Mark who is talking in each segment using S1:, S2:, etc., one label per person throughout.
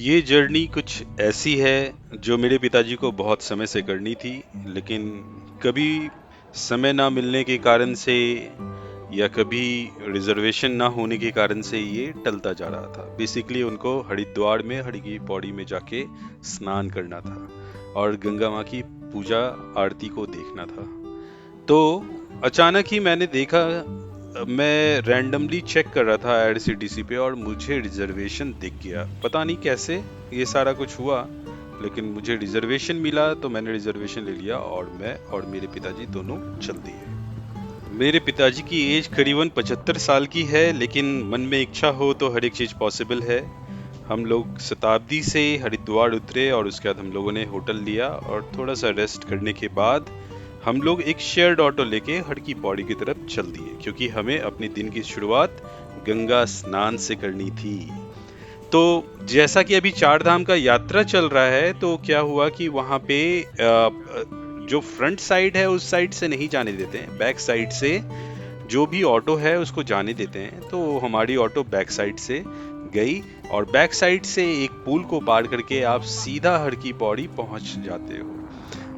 S1: ये जर्नी कुछ ऐसी है जो मेरे पिताजी को बहुत समय से करनी थी, लेकिन कभी समय ना मिलने के कारण से या कभी रिजर्वेशन ना होने के कारण से ये टलता जा रहा था। बेसिकली उनको हरिद्वार में हर की पौड़ी में जाके स्नान करना था और गंगा माँ की पूजा आरती को देखना था। तो अचानक ही मैंने देखा, मैं रैंडमली चेक कर रहा था आईआरसीटीसी पे और मुझे रिजर्वेशन दिख गया। पता नहीं कैसे ये सारा कुछ हुआ, लेकिन मुझे रिजर्वेशन मिला तो मैंने रिजर्वेशन ले लिया और मैं और मेरे पिताजी दोनों चल दिए। मेरे पिताजी की एज करीबन 75 साल की है, लेकिन मन में इच्छा हो तो हर एक चीज पॉसिबल है। हम लोग शताब्दी से हरिद्वार उतरे और उसके बाद हम लोगों ने होटल लिया और थोड़ा सा रेस्ट करने के बाद हम लोग एक शेयर्ड ऑटो लेके हर की पौड़ी की तरफ चल दिए, क्योंकि हमें अपने दिन की शुरुआत गंगा स्नान से करनी थी। तो जैसा कि अभी चार धाम का यात्रा चल रहा है, तो क्या हुआ कि वहां पे जो फ्रंट साइड है उस साइड से नहीं जाने देते हैं, बैक साइड से जो भी ऑटो है उसको जाने देते हैं। तो हमारी ऑटो बैक साइड से गई और बैक साइड से एक पुल को पार करके आप सीधा हर की पौड़ी पहुंच जाते हो।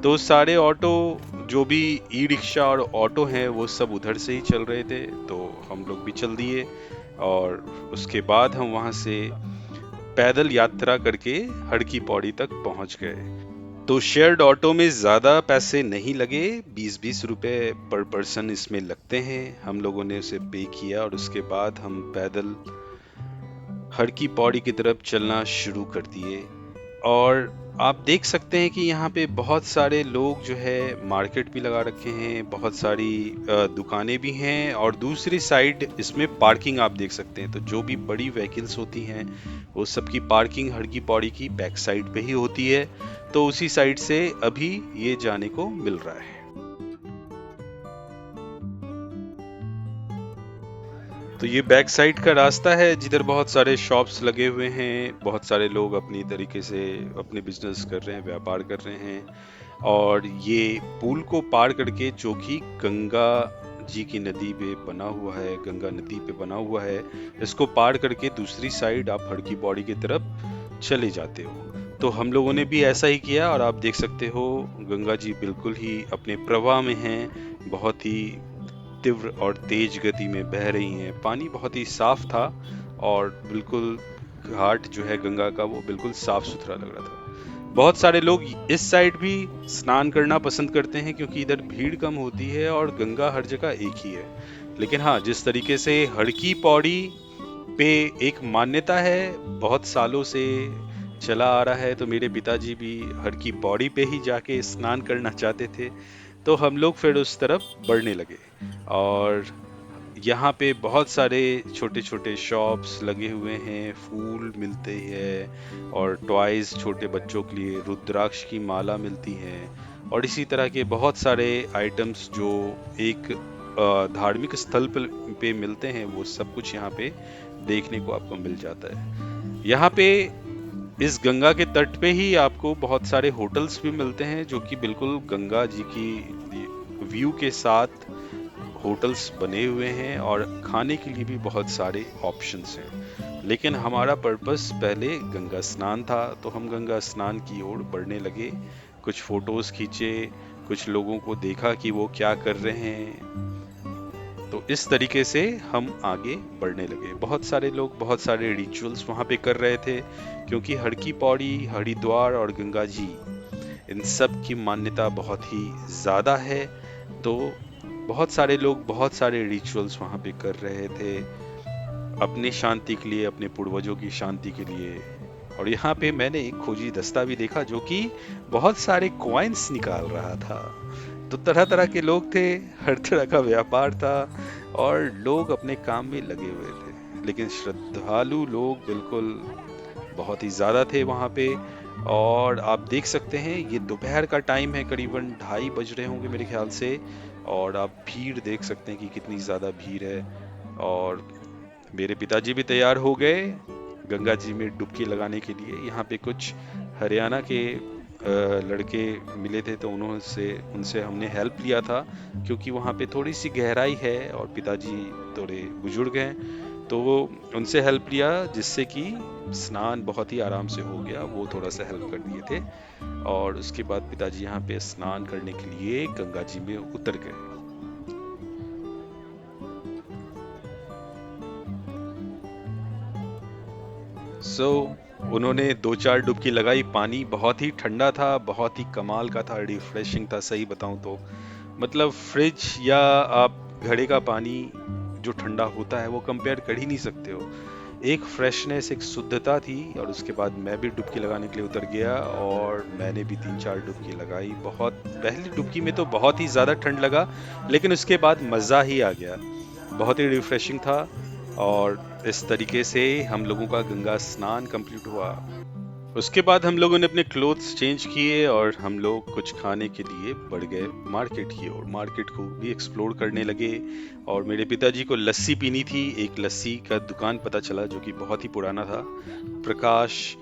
S1: तो सारे ऑटो, जो भी ई रिक्शा और ऑटो हैं, वो सब उधर से ही चल रहे थे, तो हम लोग भी चल दिए। और उसके बाद हम वहां से पैदल यात्रा करके हर की पौड़ी तक पहुंच गए। तो शेयर्ड ऑटो में ज्यादा पैसे नहीं लगे, 20-20 रुपए पर पर्सन इसमें लगते हैं। हम लोगों ने उसे पे किया और उसके बाद हम पैदल हर की पौड़ी की तरफ चलना शुरू कर दिए। और आप देख सकते हैं कि यहाँ पे बहुत सारे लोग जो है मार्केट भी लगा रखे हैं, बहुत सारी दुकानें भी हैं और दूसरी साइड इसमें पार्किंग आप देख सकते हैं। तो जो भी बड़ी व्हीकल्स होती हैं वो सबकी पार्किंग हर की पौड़ी की बैक साइड पे ही होती है। तो उसी साइड से अभी ये जाने को मिल रहा है। तो ये बैक साइड का रास्ता है जिधर बहुत सारे शॉप्स लगे हुए हैं, बहुत सारे लोग अपनी तरीके से अपने बिजनेस कर रहे हैं, व्यापार कर रहे हैं। और ये पुल को पार करके, जो कि गंगा जी की नदी पे बना हुआ है, गंगा नदी पे बना हुआ है, इसको पार करके दूसरी साइड आप हड़की पौड़ी की तरफ चले जाते हो। तो हम लोगों ने भी ऐसा ही किया और आप देख सकते हो गंगा जी बिल्कुल ही अपने प्रवाह में हैं, बहुत ही तीव्र और तेज गति में बह रही हैं। पानी बहुत ही साफ था और बिल्कुल घाट जो है गंगा का वो बिल्कुल साफ सुथरा लग रहा था। बहुत सारे लोग इस साइड भी स्नान करना पसंद करते हैं, क्योंकि इधर भीड़ कम होती है और गंगा हर जगह एक ही है। लेकिन हाँ, जिस तरीके से हड़की पौड़ी पे एक मान्यता है, बहुत सालों से चला आ रहा है, तो मेरे पिताजी भी हड़की पौड़ी पे ही जाके स्नान करना चाहते थे। तो हम लोग फिर उस तरफ बढ़ने लगे। और यहाँ पे बहुत सारे छोटे छोटे शॉप्स लगे हुए हैं, फूल मिलते हैं और टॉयज छोटे बच्चों के लिए, रुद्राक्ष की माला मिलती है और इसी तरह के बहुत सारे आइटम्स जो एक धार्मिक स्थल पे मिलते हैं, वो सब कुछ यहाँ पे देखने को आपको मिल जाता है। यहाँ पे इस गंगा के तट पे ही आपको बहुत सारे होटल्स भी मिलते हैं, जो कि बिल्कुल गंगा जी की व्यू के साथ होटल्स बने हुए हैं और खाने के लिए भी बहुत सारे ऑप्शंस हैं। लेकिन हमारा पर्पस पहले गंगा स्नान था, तो हम गंगा स्नान की ओर बढ़ने लगे। कुछ फोटोज खींचे, कुछ लोगों को देखा कि वो क्या कर रहे हैं। तो इस तरीके से हम आगे बढ़ने लगे। बहुत सारे लोग बहुत सारे रिचुअल्स वहाँ पे कर रहे थे, क्योंकि हड़की पौड़ी, हरिद्वार और गंगा जी, इन सब की मान्यता बहुत ही ज़्यादा है। तो बहुत सारे लोग बहुत सारे रिचुअल्स वहाँ पे कर रहे थे, अपनी शांति के लिए, अपने पूर्वजों की शांति के लिए। और यहाँ पे मैंने एक खोजी दस्ता भी देखा जो कि बहुत सारे कॉइन्स निकाल रहा था। तो तरह तरह के लोग थे, हर तरह का व्यापार था और लोग अपने काम में लगे हुए थे। लेकिन श्रद्धालु लोग बिल्कुल बहुत ही ज्यादा थे वहां पे। और आप देख सकते हैं ये दोपहर का टाइम है, करीबन 2:30 बज रहे होंगे मेरे ख्याल से। और आप भीड़ देख सकते हैं कि कितनी ज्यादा भीड़ है। और मेरे पिताजी भी तैयार हो गए गंगा जी में डुबकी लगाने के लिए। यहाँ पे कुछ हरियाणा के लड़के मिले थे, तो उनसे उनसे हमने हेल्प लिया था, क्योंकि वहाँ पे थोड़ी सी गहराई है और पिताजी थोड़े बुजुर्ग हैं। तो वो उनसे हेल्प लिया, जिससे कि स्नान बहुत ही आराम से हो गया। वो थोड़ा सा हेल्प कर दिए थे और उसके बाद पिताजी यहाँ पे स्नान करने के लिए गंगा जी में उतर गए। सो उन्होंने दो चार डुबकी लगाई। पानी बहुत ही ठंडा था, बहुत ही कमाल का था, रिफ्रेशिंग था। सही बताऊं तो मतलब फ्रिज या आप घड़े का पानी जो ठंडा होता है वो कंपेयर कर ही नहीं सकते हो। एक फ्रेशनेस, एक शुद्धता थी। और उसके बाद मैं भी डुबकी लगाने के लिए उतर गया और मैंने भी तीन चार डुबकी लगाई। बहुत पहली डुबकी में तो बहुत ही ज़्यादा ठंड लगा, लेकिन उसके बाद मज़ा ही आ गया। बहुत ही रिफ्रेशिंग था। और इस तरीके से हम लोगों का गंगा स्नान कंप्लीट हुआ। उसके बाद हम लोगों ने अपने क्लोथ्स चेंज किए और हम लोग कुछ खाने के लिए बढ़ गए मार्केट की ओर। मार्केट को भी एक्सप्लोर करने लगे और मेरे पिताजी को लस्सी पीनी थी। एक लस्सी का दुकान पता चला जो कि बहुत ही पुराना था, प्रकाश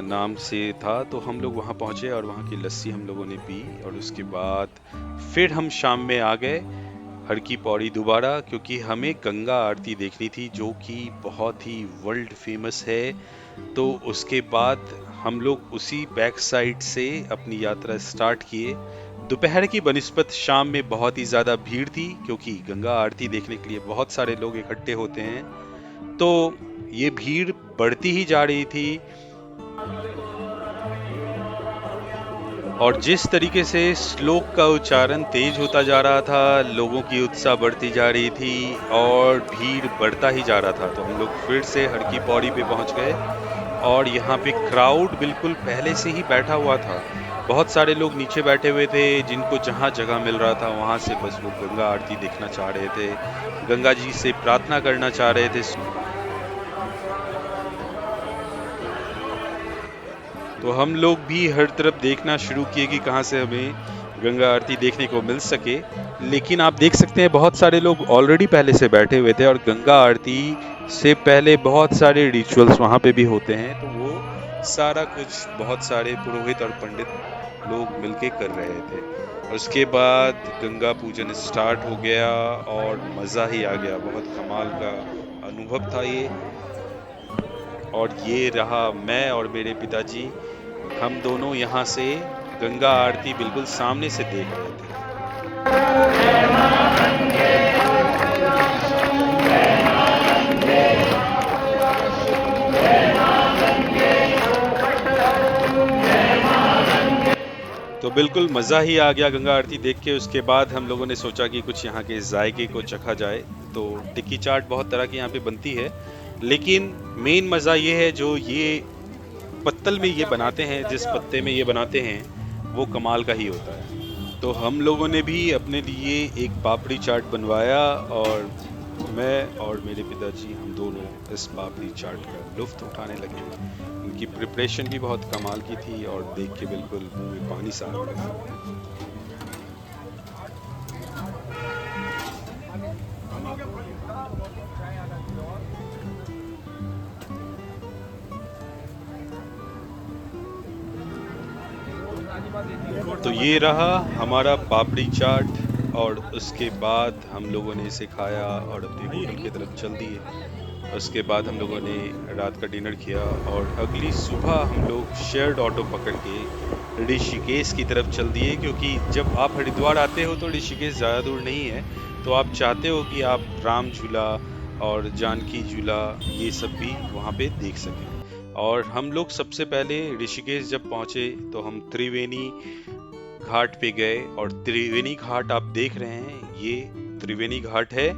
S1: नाम से था। तो हम लोग वहाँ पहुँचे और वहाँ की लस्सी हम लोगों ने पी। और उसके बाद फिर हम शाम में आ गए हर की पौड़ी दोबारा, क्योंकि हमें गंगा आरती देखनी थी जो कि बहुत ही वर्ल्ड फेमस है। तो उसके बाद हम लोग उसी बैक साइड से अपनी यात्रा स्टार्ट किए। दोपहर की बनिस्बत शाम में बहुत ही ज़्यादा भीड़ थी, क्योंकि गंगा आरती देखने के लिए बहुत सारे लोग इकट्ठे होते हैं। तो ये भीड़ बढ़ती ही जा रही थी। और जिस तरीके से श्लोक का उच्चारण तेज होता जा रहा था, लोगों की उत्साह बढ़ती जा रही थी और भीड़ बढ़ता ही जा रहा था। तो हम लोग फिर से हर की पौड़ी पे पहुंच गए और यहाँ पे क्राउड बिल्कुल पहले से ही बैठा हुआ था। बहुत सारे लोग नीचे बैठे हुए थे, जिनको जहाँ जगह मिल रहा था वहां से बस वो गंगा आरती देखना चाह रहे थे, गंगा जी से प्रार्थना करना चाह रहे थे। तो हम लोग भी हर तरफ देखना शुरू किए कि कहाँ से हमें गंगा आरती देखने को मिल सके। लेकिन आप देख सकते हैं बहुत सारे लोग ऑलरेडी पहले से बैठे हुए थे और गंगा आरती से पहले बहुत सारे रिचुअल्स वहाँ पे भी होते हैं। तो वो सारा कुछ बहुत सारे पुरोहित और पंडित लोग मिलके कर रहे थे। उसके बाद गंगा पूजन स्टार्ट हो गया और मज़ा ही आ गया। बहुत कमाल का अनुभव था ये। और ये रहा मैं और मेरे पिताजी, हम दोनों यहाँ से गंगा आरती बिल्कुल सामने से देख रहे थे। तो बिल्कुल मज़ा ही आ गया गंगा आरती देख के। उसके बाद हम लोगों ने सोचा कि कुछ यहाँ के जायके को चखा जाए। तो टिक्की चाट बहुत तरह की यहाँ पे बनती है, लेकिन मेन मज़ा ये है जो ये पत्तल में ये बनाते हैं, जिस पत्ते में ये बनाते हैं वो कमाल का ही होता है। तो हम लोगों ने भी अपने लिए एक पापड़ी चाट बनवाया और मैं और मेरे पिताजी हम दोनों इस पापड़ी चाट का लुफ्त उठाने लगे। उनकी प्रिपरेशन भी बहुत कमाल की थी और देख के बिल्कुल मुंह में पानी सा आ गया। तो ये रहा हमारा पापड़ी चाट और उसके बाद हम लोगों ने इसे खाया और अपने होटल की तरफ चल दिए। उसके बाद हम लोगों ने रात का डिनर किया और अगली सुबह हम लोग शेयर्ड ऑटो पकड़ के ऋषिकेश की तरफ चल दिए, क्योंकि जब आप हरिद्वार आते हो तो ऋषिकेश ज़्यादा दूर नहीं है। तो आप चाहते हो कि आप राम झूला और जानकी झूला ये सब भी वहाँ पे देख सकें। और हम लोग सबसे पहले ऋषिकेश जब पहुँचे तो हम त्रिवेणी घाट पे गए। और त्रिवेणी घाट आप देख रहे हैं, ये त्रिवेणी घाट है।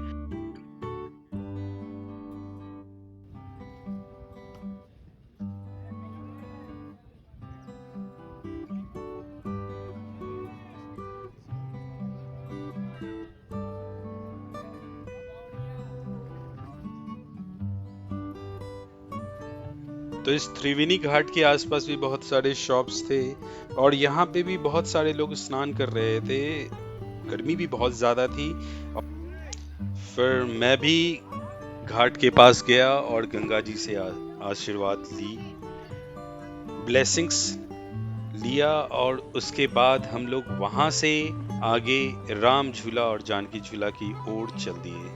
S1: तो इस त्रिवेणी घाट के आसपास भी बहुत सारे शॉप्स थे और यहाँ पे भी बहुत सारे लोग स्नान कर रहे थे। गर्मी भी बहुत ज्यादा थी। फिर मैं भी घाट के पास गया और गंगा जी से आशीर्वाद ली, ब्लेसिंग्स लिया। और उसके बाद हम लोग वहां से आगे राम झूला और जानकी झूला की ओर चल दिए।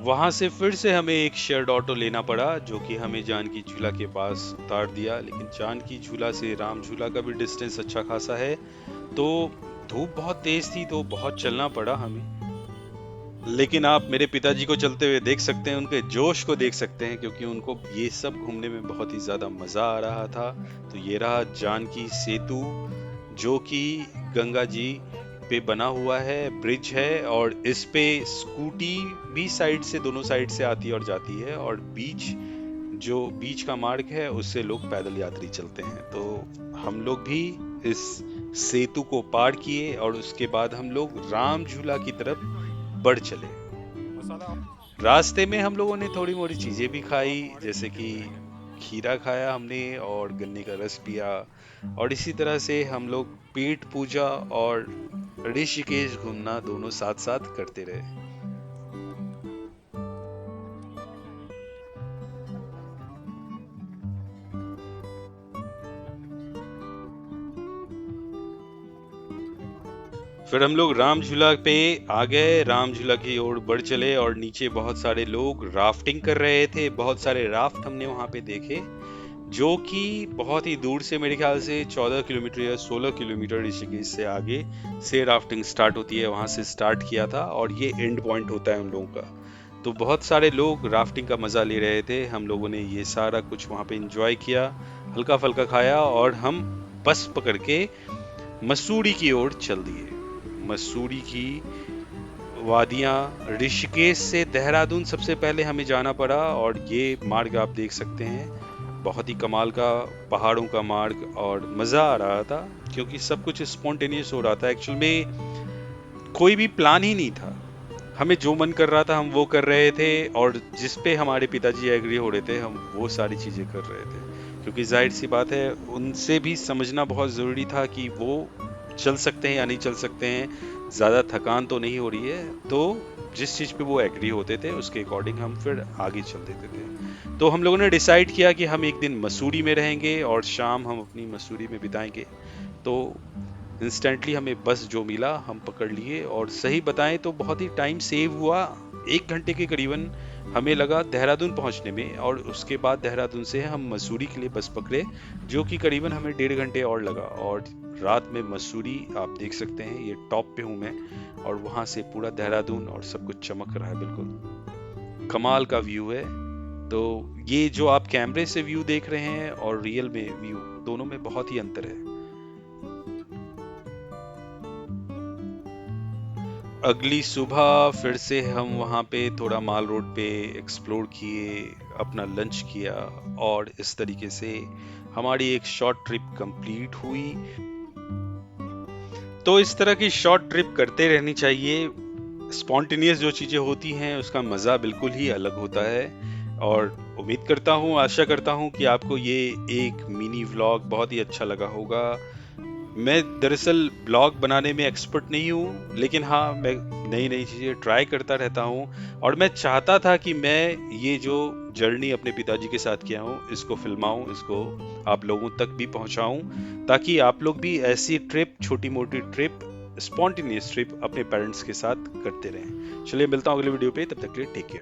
S1: वहां से फिर से हमें एक शेयर्ड ऑटो लेना पड़ा जो कि हमें जानकी झूला के पास उतार दिया, लेकिन जानकी झूला से राम झूला का भी डिस्टेंस अच्छा खासा है। तो धूप बहुत तेज थी तो बहुत चलना पड़ा हमें। लेकिन आप मेरे पिताजी को चलते हुए देख सकते हैं, उनके जोश को देख सकते हैं, क्योंकि उनको ये सब घूमने में बहुत ही ज्यादा मजा आ रहा था। तो ये रहा जानकी सेतु, जो कि गंगा जी पे बना हुआ है, ब्रिज है, और इस पे स्कूटी भी साइड से, दोनों साइड से आती है और जाती है, और जो बीच का मार्ग है उससे लोग पैदल यात्री चलते हैं। तो हम लोग भी इस सेतु को पार किए और उसके बाद हम लोग राम झूला की तरफ बढ़ चले। रास्ते में हम लोगों ने थोड़ी मोड़ी चीजें भी खाई, जैसे कि खीरा खाया हमने और गन्ने का रस पिया, और इसी तरह से हम लोग पेट पूजा और ऋषिकेश घूमना दोनों साथ साथ करते रहे। फिर हम लोग राम झूला पे आ गए, राम झूला की ओर बढ़ चले, और नीचे बहुत सारे लोग राफ्टिंग कर रहे थे। बहुत सारे राफ्ट हमने वहां पे देखे, जो कि बहुत ही दूर से, मेरे ख्याल से 14 किलोमीटर या 16 किलोमीटर ऋषिकेश से आगे से राफ्टिंग स्टार्ट होती है, वहां से स्टार्ट किया था और ये एंड पॉइंट होता है उन लोगों का। तो बहुत सारे लोग राफ्टिंग का मजा ले रहे थे, हम लोगों ने ये सारा कुछ वहां पे एंजॉय किया, हल्का फुल्का खाया, और हम बस पकड़ के मसूरी की ओर चल दिए। मसूरी की वादियां, ऋषिकेश से देहरादून सबसे पहले हमें जाना पड़ा, और ये मार्ग आप देख सकते हैं, बहुत ही कमाल का पहाड़ों का मार्ग, और मजा आ रहा था क्योंकि सब कुछ स्पॉन्टेनियस हो रहा था। एक्चुअल में कोई भी प्लान ही नहीं था, हमें जो मन कर रहा था हम वो कर रहे थे, और जिस पे हमारे पिताजी एग्री हो रहे थे हम वो सारी चीजें कर रहे थे, क्योंकि जाहिर सी बात है उनसे भी समझना बहुत जरूरी था कि वो चल सकते हैं या नहीं चल सकते हैं, ज्यादा थकान तो नहीं हो रही है। तो जिस चीज पे वो एग्री होते थे उसके अकॉर्डिंग हम फिर आगे चल देते थे। तो हम लोगों ने डिसाइड किया कि हम एक दिन मसूरी में रहेंगे और शाम हम अपनी मसूरी में बिताएंगे। तो इंस्टेंटली हमें बस जो मिला हम पकड़ लिए, और सही बताएं तो बहुत ही टाइम सेव हुआ। 1 घंटे के करीबन हमें लगा देहरादून पहुंचने में, और उसके बाद देहरादून से हम मसूरी के लिए बस पकड़े, जो कि करीबन हमें 1.5 घंटे और लगा। और रात में मसूरी आप देख सकते हैं, ये टॉप पे हूं मैं, और वहां से पूरा देहरादून और सब कुछ चमक रहा है, बिल्कुल कमाल का व्यू है। तो ये जो आप कैमरे से व्यू देख रहे हैं और रियल में व्यू, दोनों में बहुत ही अंतर है। अगली सुबह फिर से हम वहाँ पे थोड़ा माल रोड पे एक्सप्लोर किए, अपना लंच किया, और इस तरीके से हमारी एक शॉर्ट ट्रिप कंप्लीट हुई। तो इस तरह की शॉर्ट ट्रिप करते रहनी चाहिए। स्पॉन्टेनियस जो चीजें होती हैं उसका मजा बिल्कुल ही अलग होता है। और उम्मीद करता हूँ, आशा करता हूँ कि आपको ये एक मिनी व्लॉग बहुत ही अच्छा लगा होगा। मैं दरअसल ब्लॉग बनाने में एक्सपर्ट नहीं हूँ, लेकिन हाँ मैं नई नई चीज़ें ट्राई करता रहता हूँ, और मैं चाहता था कि मैं ये जो जर्नी अपने पिताजी के साथ किया हूँ इसको फिल्माऊँ, इसको आप लोगों तक भी पहुँचाऊँ, ताकि आप लोग भी ऐसी ट्रिप, छोटी मोटी ट्रिप, स्पॉन्टेनियस ट्रिप अपने पेरेंट्स के साथ करते रहें। चलिए मिलता हूँ अगले वीडियो पे, तब तक के लिए टेक केयर।